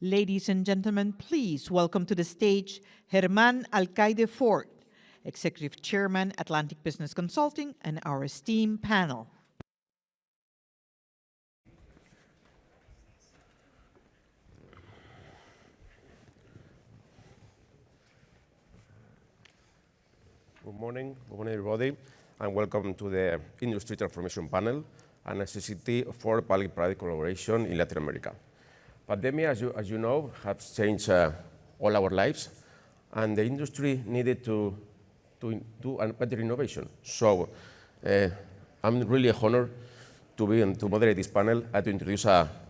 Ladies and gentlemen, please welcome to the stage Germán Alcayde Ford, Executive Chairman, Atlantic Business Consulting, and our esteemed panel. Good morning everybody, and welcome to the Industry Transformation Panel, a necessity for public-private collaboration in Latin America. Pandemic, as you know, has changed all our lives, and the industry needed to do a better innovation. So I'm really honored to moderate this panel and to introduce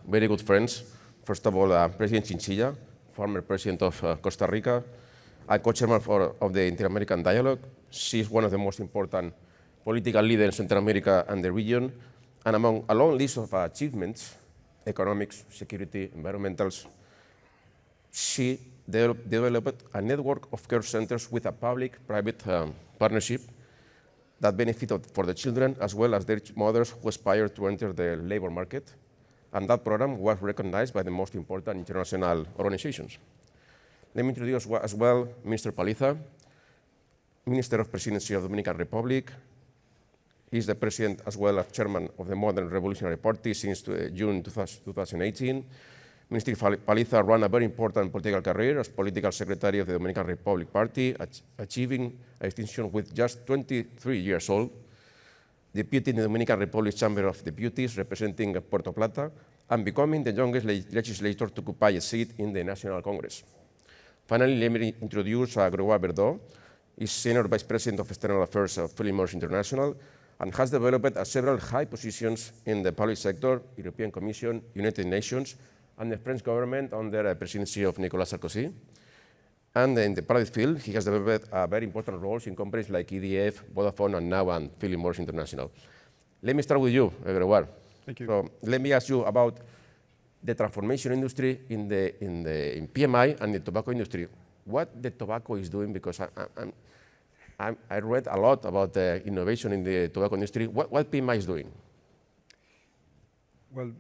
very good friends. First of all, President Chinchilla, former President of Costa Rica, and co-chairman of the Inter-American Dialogue. She's one of the most important political leaders in Central America and the region, and among a long list of achievements, economics, security, environmentals, she developed a network of care centers with a public-private partnership that benefited for the children as well as their mothers who aspire to enter the labor market. And that program was recognized by the most important international organizations. Let me introduce as well Mr. Paliza, Minister of Presidency of the Dominican Republic. He's the president as well as chairman of the Modern Revolutionary Party since June 2018. Mr. Paliza ran a very important political career as political secretary of the Dominican Republic Party, achieving a distinction with just 23 years old, deputy in the Dominican Republic Chamber of Deputies representing Puerto Plata, and becoming the youngest legislator to occupy a seat in the National Congress. Finally, let me introduce Grégoire Verdeaux. He's Senior Vice President of External Affairs of Philip Morris International, and has developed several high positions in the public sector, European Commission, United Nations, and the French government under the presidency of Nicolas Sarkozy. And in the private field, he has developed very important roles in companies like EDF, Vodafone, and now Philip Morris International. Let me start with you, Grégoire. Thank you. So let me ask you about the transformation industry in PMI and the tobacco industry. What the tobacco is doing, because I read a lot about the innovation in the tobacco industry. What PMI is doing? Well,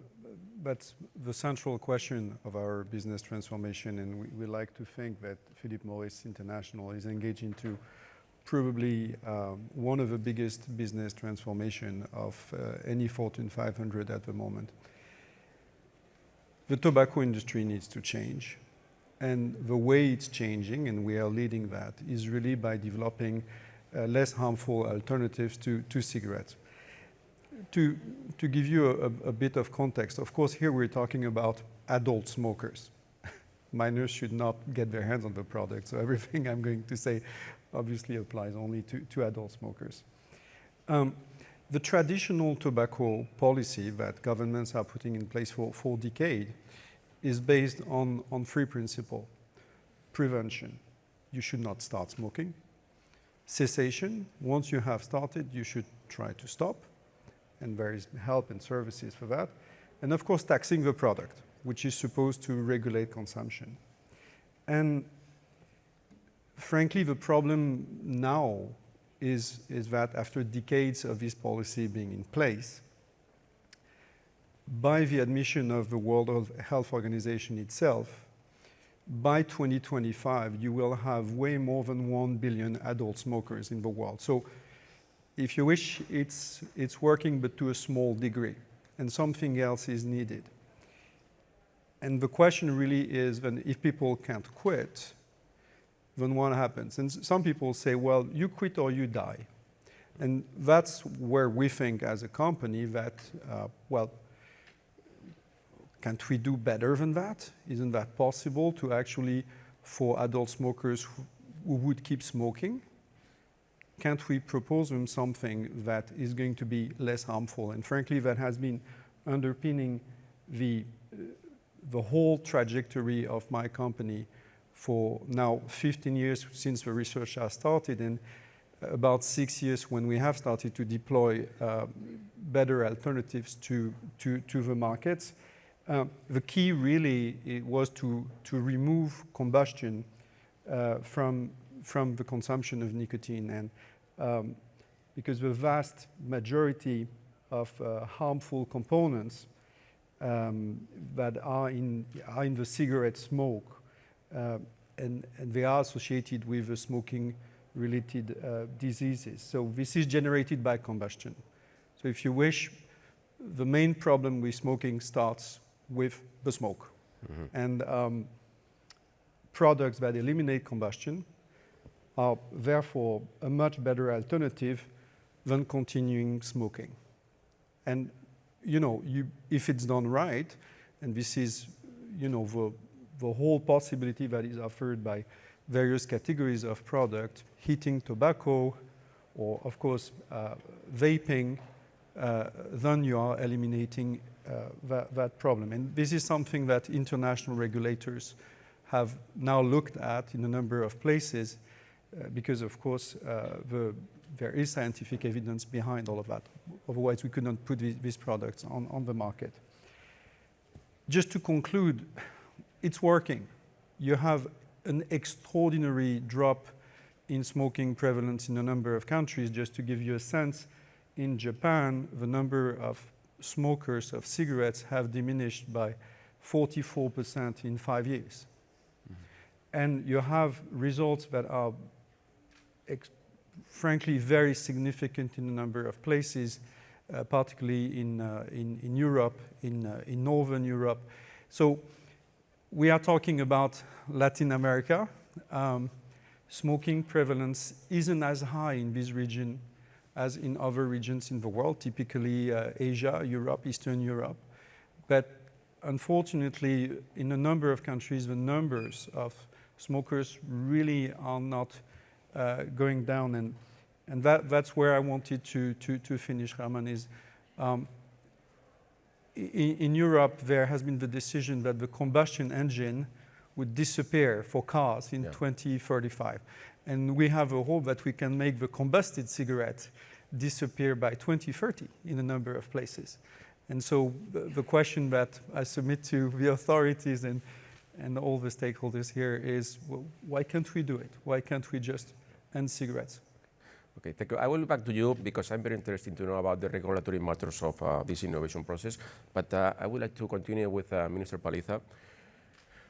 that's the central question of our business transformation, and we like to think that Philip Morris International is engaged into probably one of the biggest business transformation of any Fortune 500 at the moment. The tobacco industry needs to change. And the way it's changing, and we are leading that, is really by developing less harmful alternatives to cigarettes. To give you a bit of context, of course, here we're talking about adult smokers. Minors should not get their hands on the product, so everything I'm going to say obviously applies only to adult smokers. The traditional tobacco policy that governments are putting in place for decades is based on three principles. Prevention, you should not start smoking. Cessation, once you have started, you should try to stop, and there is help and services for that. And of course, taxing the product, which is supposed to regulate consumption. And frankly, the problem now is that after decades of this policy being in place, by the admission of the World Health Organization itself, by 2025, you will have way more than 1 billion adult smokers in the world. So if you wish, it's working, but to a small degree, and something else is needed. And the question really is, then if people can't quit, then what happens? And some people say, well, you quit or you die. And that's where we think as a company that, well, can't we do better than that? Isn't that possible to actually, for adult smokers who would keep smoking, can't we propose them something that is going to be less harmful? And frankly, that has been underpinning the whole trajectory of my company for now 15 years since the research has started, and about 6 years when we have started to deploy better alternatives to the markets. The key really was to remove combustion from the consumption of nicotine, and because the vast majority of harmful components that are in the cigarette smoke, and they are associated with the smoking-related diseases. So this is generated by combustion. So if you wish, the main problem with smoking starts with the smoke. And products that eliminate combustion are therefore a much better alternative than continuing smoking. And if it's done right, and this is the whole possibility that is offered by various categories of product, heating tobacco, or of course vaping, then you are eliminating that problem. And this is something that international regulators have now looked at in a number of places, because of course there is scientific evidence behind all of that. Otherwise we could not put these products on the market. Just to conclude, it's working. You have an extraordinary drop in smoking prevalence in a number of countries. Just to give you a sense, in Japan, the number of smokers of cigarettes have diminished by 44% in 5 years. And you have results that are frankly very significant in a number of places, particularly in Europe, in Northern Europe. So we are talking about Latin America. Smoking prevalence isn't as high in this region as in other regions in the world, typically Asia, Europe, Eastern Europe. But unfortunately, in a number of countries, the numbers of smokers really are not going down. And that's where I wanted to finish, Germán, is in Europe, there has been the decision that the combustion engine would disappear for cars in 2035. And we have a hope that we can make the combusted cigarette disappear by 2030 in a number of places. And so the question that I submit to the authorities and all the stakeholders here is, well, why can't we do it? Why can't we just end cigarettes? Okay, thank you. I will be back to you because I'm very interested to know about the regulatory matters of this innovation process. But I would like to continue with Minister Paliza.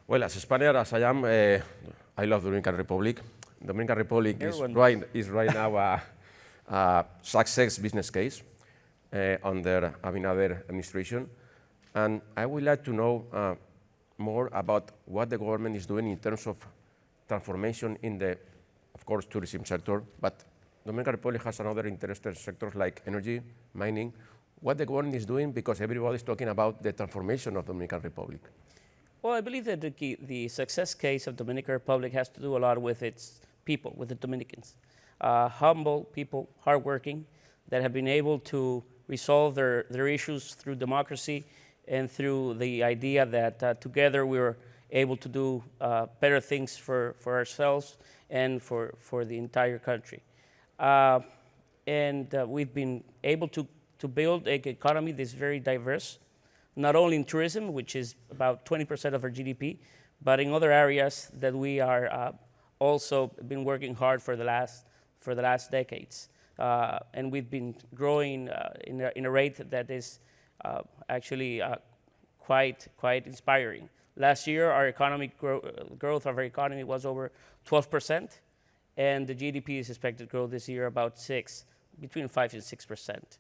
Well, as a Spaniard as I am, I love the Dominican Republic. Dominican Republic is right now a success business case under Abinader administration. And I would like to know more about what the government is doing in terms of transformation in the, of course, tourism sector, but Dominican Republic has another interesting sectors like energy, mining. What the government is doing, because everybody is talking about the transformation of Dominican Republic. Well, I believe that the success case of Dominican Republic has to do a lot with its people, with the Dominicans. Humble people, hardworking, that have been able to resolve their issues through democracy and through the idea that together we were able to do better things for ourselves and for the entire country. We've been able to build an economy that's very diverse, not only in tourism, which is about 20% of our GDP, but in other areas that we are also been working hard for the last decades. And we've been growing in a rate that is actually quite inspiring. Last year, our economic growth of our economy was over 12%, and the GDP is expected to grow this year about between 5 and 6%.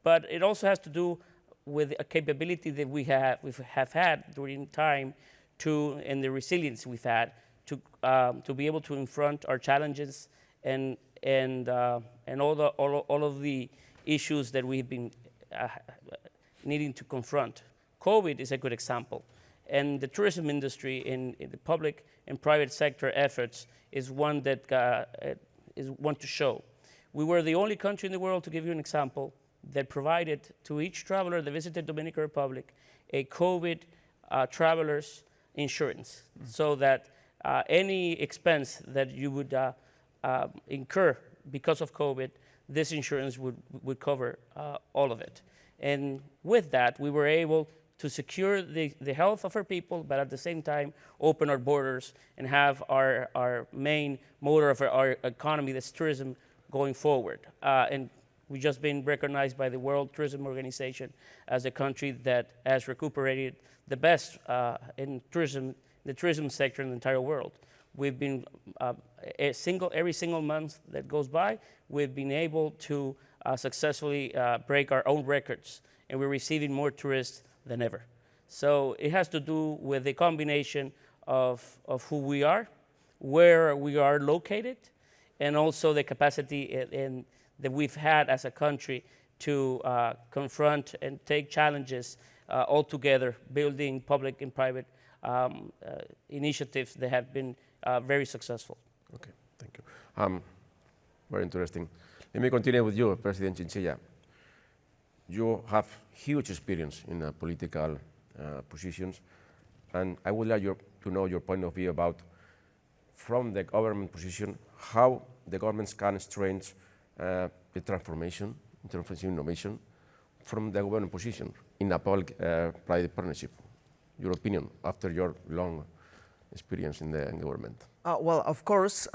But it also has to do with a capability that we have had during time and the resilience we've had to be able to confront our challenges and all of the issues that we've been needing to confront. COVID is a good example, and the tourism industry in the public and private sector efforts is one that is one to show. We were the only country in the world, to give you an example, that provided to each traveler that visited Dominican Republic a COVID traveler's insurance, so that any expense that you would incur because of COVID, this insurance would cover all of it. And with that, we were able to secure the health of our people, but at the same time, open our borders and have our main motor of our economy, that's tourism, going forward. And We've just been recognized by the World Tourism Organization as a country that has recuperated the best in tourism, the tourism sector in the entire world. We've been, every single month that goes by, we've been able to successfully break our own records, and we're receiving more tourists than ever. So it has to do with the combination of who we are, where we are located, and also the capacity that we've had as a country to confront and take challenges all together, building public and private initiatives that have been very successful. Okay, thank you. Very interesting. Let me continue with you, President Chinchilla. You have huge experience in political positions, and I would like to know your point of view about, from the government position, how the governments can strengthen the transformation in terms of innovation from the government position in a public-private partnership. Your opinion after your long experience in the government. Well, of course,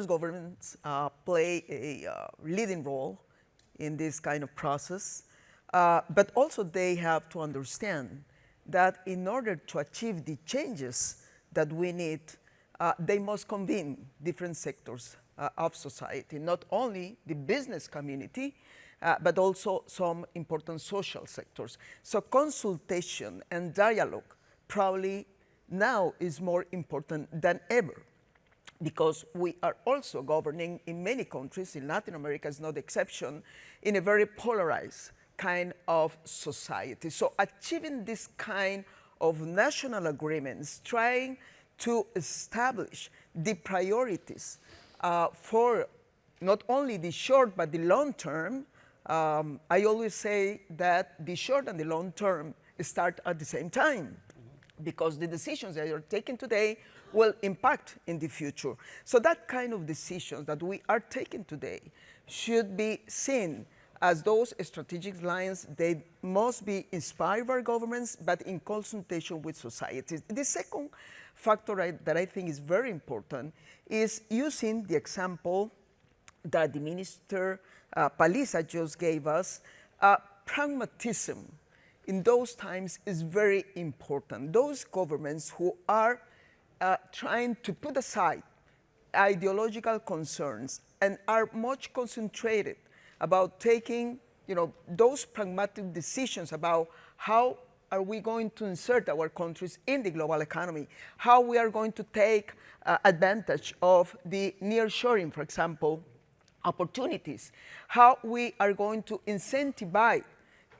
governments play a leading role in this kind of process, but also they have to understand that in order to achieve the changes that we need, they must convene different sectors of society, not only the business community, but also some important social sectors. So consultation and dialogue probably now is more important than ever, because we are also governing in many countries, in Latin America is no exception, in a very polarized kind of society. So achieving this kind of national agreements, trying to establish the priorities for not only the short but the long term. I always say that the short and the long term start at the same time, because the decisions that are taken today will impact in the future. So that kind of decisions that we are taking today should be seen as those strategic lines. They must be inspired by governments, but in consultation with societies. The second factor that I think is very important is using the example that the Minister Paliza just gave us. Pragmatism in those times is very important. Those governments who are trying to put aside ideological concerns and are much concentrated about taking, those pragmatic decisions about how are we going to insert our countries in the global economy, how we are going to take advantage of the nearshoring, for example, opportunities, how we are going to incentivize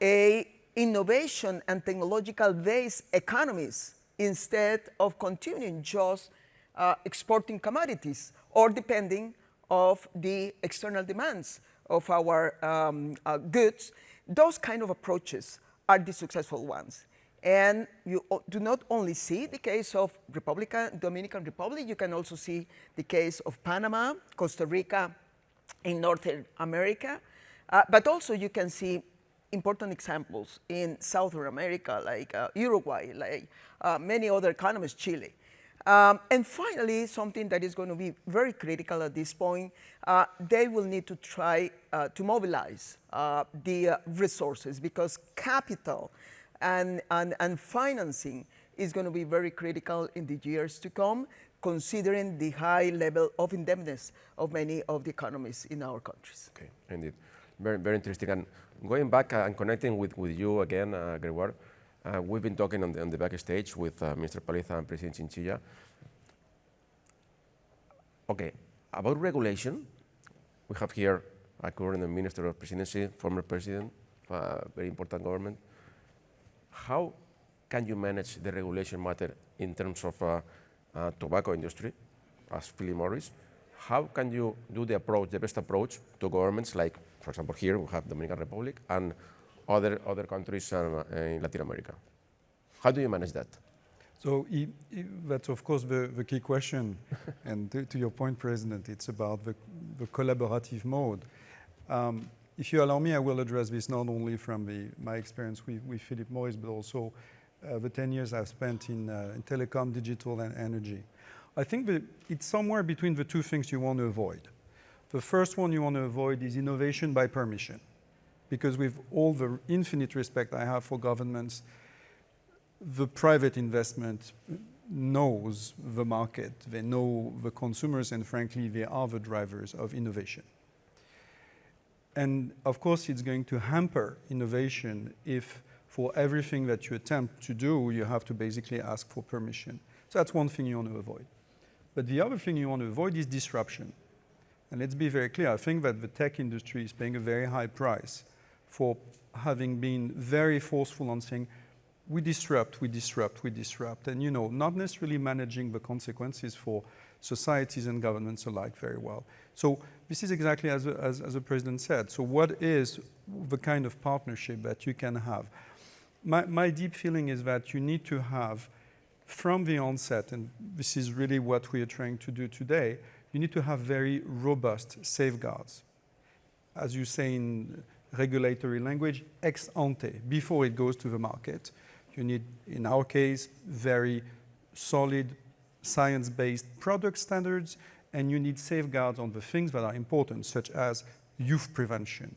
a innovation and technological-based economies instead of continuing just exporting commodities or depending of the external demands of our goods. Those kind of approaches are the successful ones. And you do not only see the case of Dominican Republic, you can also see the case of Panama, Costa Rica, in Northern America, but also you can see important examples in Southern America, like Uruguay, like many other economies, Chile. And finally, something that is going to be very critical at this point, they will need to try to mobilize the resources, because capital and financing is going to be very critical in the years to come, considering the high level of indebtedness of many of the economies in our countries. Okay, indeed. Very, very interesting. And going back and connecting with you again, Grégoire, we've been talking on the backstage with Mr. Paliza and President Chinchilla. Okay, about regulation, we have here a current Minister of Presidency, former President, very important government. How can you manage the regulation matter in terms of tobacco industry, as Philip Morris? How can you do the best approach to governments like, for example, here we have Dominican Republic and other countries in Latin America? How do you manage that? So that's of course the key question. And to your point, President, it's about the collaborative mode. If you allow me, I will address this not only from my experience with Philip Morris, but also the 10 years I've spent in telecom, digital, and energy. I think that it's somewhere between the two things you want to avoid. The first one you want to avoid is innovation by permission. Because with all the infinite respect I have for governments, the private investment knows the market, they know the consumers, and frankly, they are the drivers of innovation. And of course, it's going to hamper innovation if for everything that you attempt to do, you have to basically ask for permission. So that's one thing you want to avoid. But the other thing you want to avoid is disruption. And let's be very clear, I think that the tech industry is paying a very high price for having been very forceful on saying, we disrupt, and not necessarily managing the consequences for societies and governments alike very well. So this is exactly as the President said. So what is the kind of partnership that you can have? My deep feeling is that you need to have, from the onset, and this is really what we are trying to do today, you need to have very robust safeguards. As you say in regulatory language, ex ante, before it goes to the market. You need, in our case, very solid science-based product standards, and you need safeguards on the things that are important, such as youth prevention,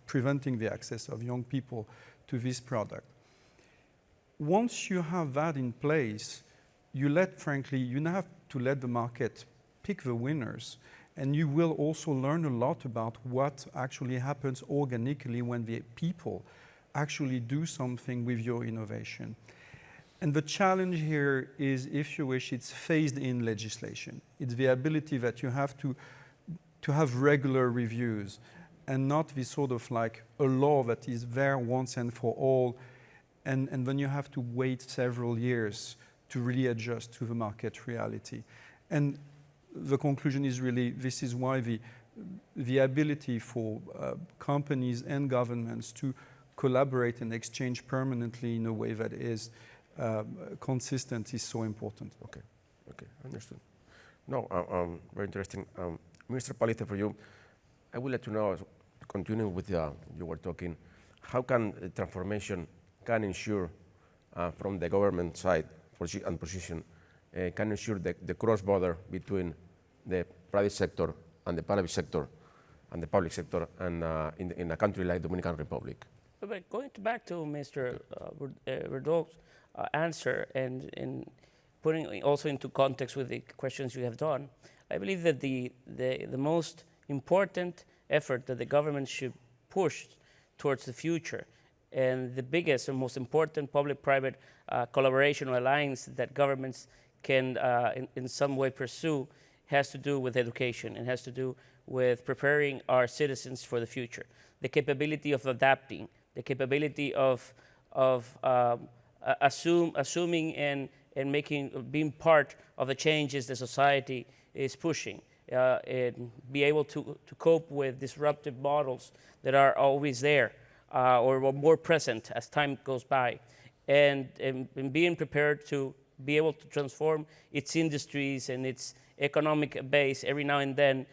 preventing the access of young people to this product. Once you have that in place, you have to let the market pick the winners, and you will also learn a lot about what actually happens organically when the people actually do something with your innovation. And the challenge here is, if you wish, it's phased-in legislation. It's the ability that you have to have regular reviews and not this sort of like a law that is there once and for all, and then you have to wait several years to really adjust to the market reality. And the conclusion is really, this is why the ability for companies and governments to collaborate and exchange permanently in a way that is consistent is so important. Okay, understood. No, very interesting. Mr. Paliza, for you, I would like to know, continuing with you were talking, how can transformation can ensure from the government side and position can ensure the cross-border between the private sector and the public sector and in a country like Dominican Republic? But going back to Mr. Verdeaux's answer and putting also into context with the questions you have done, I believe that the most important effort that the government should push towards the future, and the biggest and most important public-private collaboration or alliance that governments can in some way pursue, has to do with education and has to do with preparing our citizens for the future. The capability of adapting, the capability of assuming and being part of the changes the society is pushing, and be able to cope with disruptive models that are always there or more present as time goes by, and being prepared to be able to transform its industries and its economic base every now and then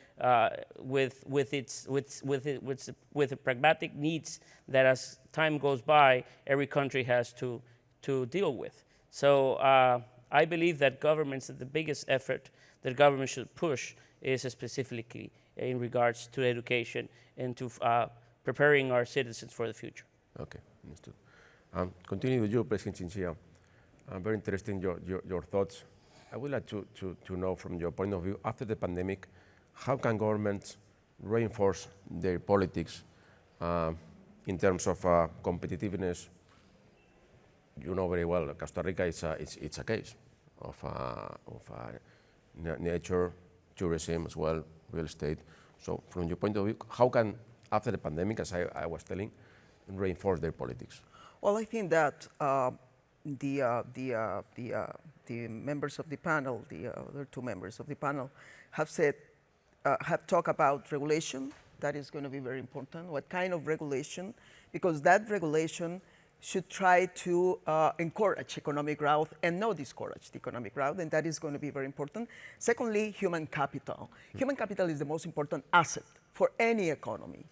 with the pragmatic needs that as time goes by, every country has to deal with. So I believe that the biggest effort that government should push is specifically in regards to education and to preparing our citizens for the future. Okay, understood. Continue with you, President Chinchilla. Very interesting your thoughts. I would like to know from your point of view, after the pandemic, how can governments reinforce their politics in terms of competitiveness? You know very well, Costa Rica it's a case of nature, tourism as well, real estate. So from your point of view, how can, after the pandemic, as I was telling, reinforce their politics? Well, I think that the members of the panel, the other two members of the panel, have talked about regulation. That is going to be very important. What kind of regulation? Because that regulation should try to encourage economic growth and not discourage the economic growth, and that is going to be very important. Secondly, human capital. Human capital is the most important asset for any economy.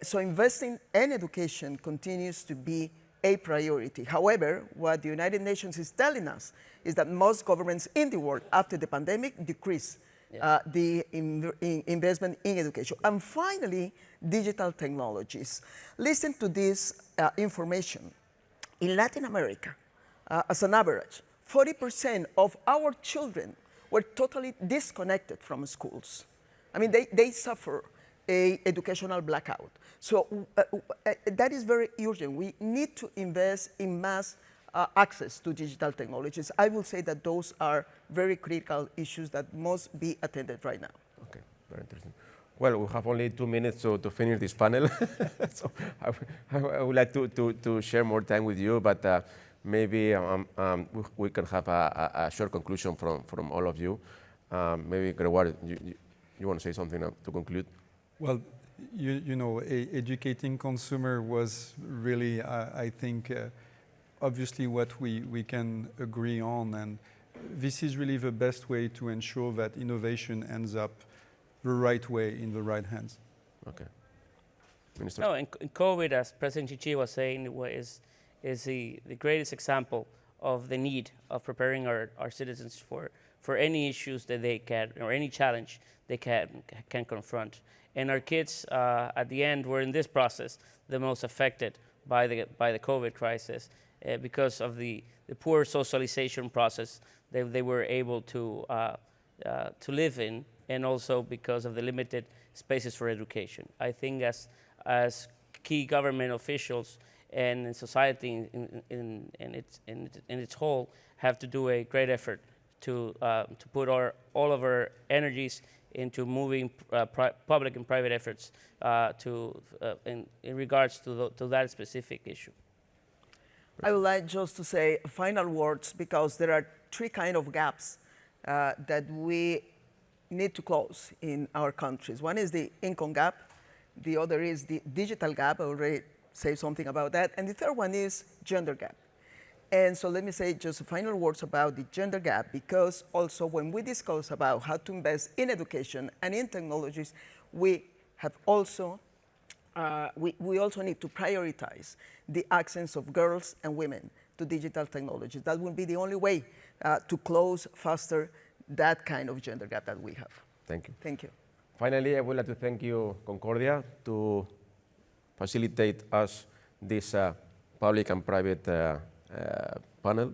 So investing in education continues to be a priority. However, what the United Nations is telling us is that most governments in the world after the pandemic decreased the investment in education. And finally, digital technologies. Listen to this information. In Latin America, as an average, 40% of our children were totally disconnected from schools. I mean, they suffer a educational blackout. So that is very urgent. We need to invest in mass access to digital technologies. I will say that those are very critical issues that must be attended right now. Okay, very interesting. Well, we have only 2 minutes to finish this panel. So I would like to share more time with you, but maybe we can have a short conclusion from all of you. Maybe, Grégoire, you want to say something to conclude? Well, you know, educating consumer was really, I think, obviously what we can agree on, and this is really the best way to ensure that innovation ends up the right way in the right hands. Okay. Minister? No, in COVID, as President Chinchilla was saying, is the greatest example of the need of preparing our citizens for any issues that they can, or any challenge they can confront. And our kids, at the end, were in this process the most affected by the COVID crisis because of the poor socialization process they were able to live in, and also because of the limited spaces for education. I think as key government officials and in society in its whole have to do a great effort to put all of our energies into moving public and private efforts in regards to that specific issue. I would like just to say final words, because there are three kind of gaps that we need to close in our countries. One is the income gap, the other is the digital gap, I already say something about that, and the third one is gender gap. And so let me say just final words about the gender gap, because also when we discuss about how to invest in education and in technologies, we have also we also need to prioritize the access of girls and women to digital technologies. That will be the only way to close faster that kind of gender gap that we have. Thank you. Thank you. Finally, I would like to thank you, Concordia, to facilitate us this public and private panel.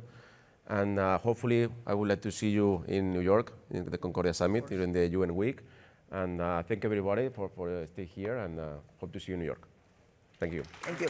And hopefully, I would like to see you in New York, in the Concordia Summit, during the UN Week. And thank everybody for staying here, and hope to see you in New York. Thank you. Thank you.